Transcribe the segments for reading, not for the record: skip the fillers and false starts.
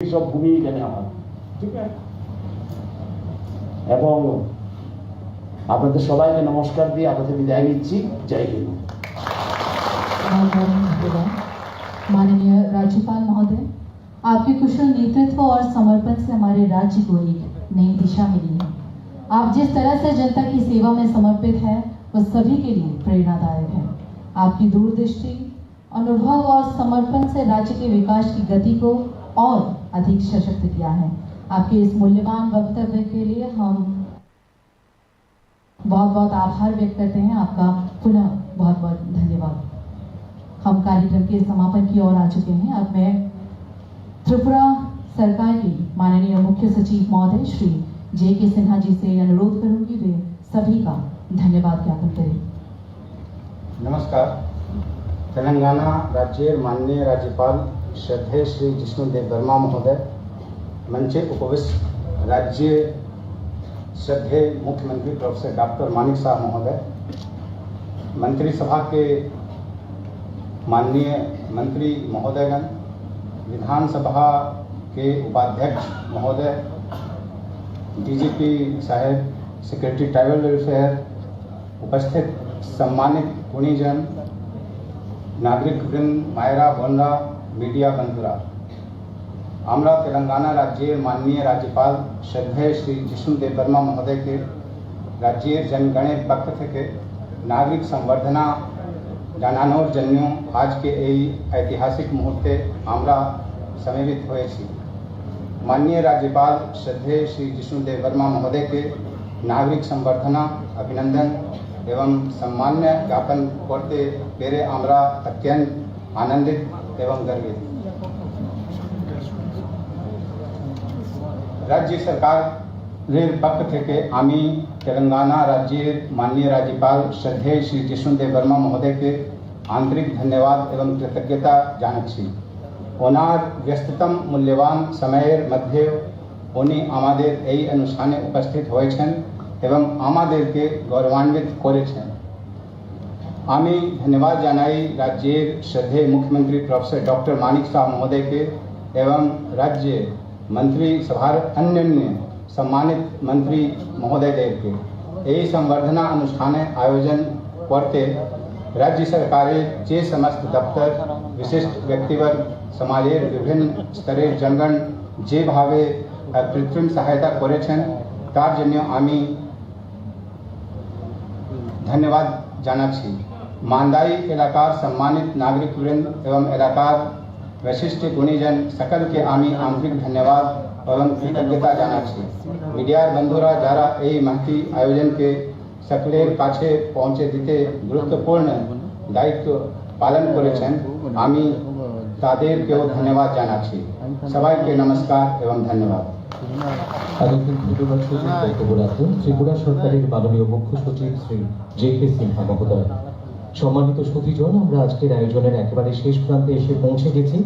সব ভূমি এখানে আমার, ঠিক আছে। এবং আপনাদের সবাইকে নমস্কার দিয়ে আপনাদের বিদায় নিচ্ছি। জয় হিন্দ। माननीय राज्यपाल महोदय, आपके कुशल नेतृत्व और समर्पण से हमारे राज्य को एक नई दिशा मिली है। आप जिस तरह से जनता की सेवा में समर्पित है वह सभी के लिए प्रेरणादायक है। आपकी दूरदृष्टि, अनुभव और समर्पण से राज्य के विकास की गति को और अधिक सशक्त किया है। आपके इस मूल्यवान वक्तव्य के लिए हम बहुत बहुत आभार व्यक्त करते हैं। आपका पुनः बहुत बहुत धन्यवाद। हम कार्यक्रम के समापन की ओर आ चुके हैं। अब मैं त्रिपुरा सरकार की माननीय मुख्य सचिव महोदय श्री JK सिन्हा जी से अनुरोध करूंगी वे सभी का धन्यवाद ज्ञापन करें। नमस्कार। तेलंगाना राज्य माननीय राज्यपाल श्रद्धेय श्री जिष्णुदेव वर्मा महोदय, मंचे उपविष्ट राज्य श्रद्धेय मुख्यमंत्री प्रोफेसर डॉक्टर मानिक साहब महोदय, मंत्रिसभा के माननीय मंत्री महोदयगण, विधानसभा के उपाध्यक्ष महोदय, DGP साहब, सेक्रेटरी ट्राइबल वेलफेयर, उपस्थित सम्मानित गुणीजन, नागरिक वृंद, मायरा बोनरा, मीडिया बंधुरा, আমরা तेलंगाना राज्य माननीय राज्यपाल श्रद्धेय श्री जिष्णुदेव वर्मा महोदय के राज्य जनगणेर पक्ष থেকে नागरिक संवर्धना জানানোর জন্য আজকে এই ঐতিহাসিক মুহূর্তে আমরা সমবেত হয়েছি। माननीय राज्यपाल श्रद्धेय श्री जिष्णुदेव वर्मा महोदय के नागरिक संवर्धना अभिनंदन एवं सम्मान ज्ञापन करते पेरे আমরা अत्यंत आनंदित एवं गर्वित। राज्य सरकार पक्ष থেকে আমি तेलंगाना राज्य माननीय राज्यपाल श्रद्धेय श्री जिष्णुदेव वर्मा महोदय के आंतरिक धन्यवाद एवं कृतज्ञता জানাচ্ছি। ওনার ব্যস্ততম মূল্যবান সময়ের মধ্যে উনি আমাদের এই অনুষ্ঠানে উপস্থিত হয়েছেন এবং আমাদেরকে গৌরবান্বিত করেছেন। আমি ধন্যবাদ জানাই রাজ্যের শ্রদ্ধেয় মুখ্যমন্ত্রী প্রফেসর ডক্টর মানিক সাহ মহোদয়কে এবং राज्य मंत्री सभार अन्य सम्मानित मंत्री महोदय के यही संवर्धना अनुष्ठान आयोजन करते राज्य सरकारेर जे समस्त दफ्तर विशिष्ट व्यक्तिवर्ग समाजेर विभिन्न स्तरेर जनगण जे भावे कृत्रिम सहायता करेছেন तार जन्य आमी धन्यवाद जानाচ্ছি। मांदाई इलाकार सम्मानित नागरिक वृंद एवं इलाकार विशिष्ट गुणीजन सकल के आमी आंतरिक धन्यवाद एवं कृतज्ञता জানাচ্ছি। मीडियार बंधुरा যারা এই महती आयोजन के सकलेर काछे पहुँचे दिते गुरुत्वपूर्ण दायित्व पालन करेছেন आमी তাদেরকেও ধন্যবাদ জানাচ্ছি। সবাইকে নমস্কার এবং ধন্যবাদ। ত্রিপুরা সরকারের মাননীয় মুখ্য সচিব শ্রী JK সিনহা মহোদয়, সম্মানিত সুধীজন, আমরা আজকের আয়োজনের একেবারে শেষ প্রান্তে এসে পৌঁছে গেছি।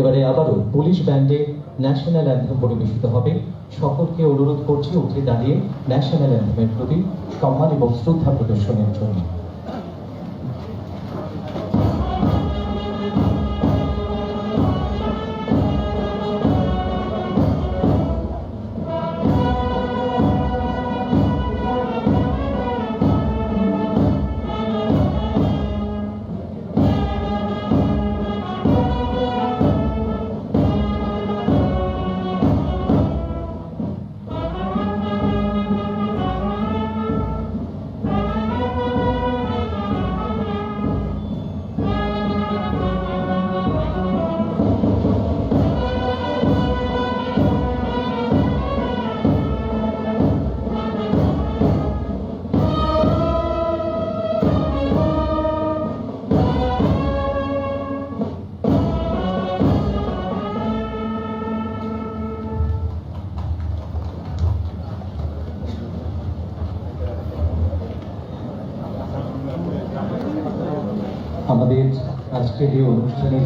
এবারে আবারও পুলিশ ব্যান্ডে ন্যাশনাল অ্যান্থেম পরিবেশিত হবে। সকলকে অনুরোধ করছি উঠে দাঁড়িয়ে ন্যাশনাল অ্যান্থেমের প্রতি সম্মান এবং শ্রদ্ধা প্রদর্শনের জন্য। আমাদের আজকের এই অনুষ্ঠানে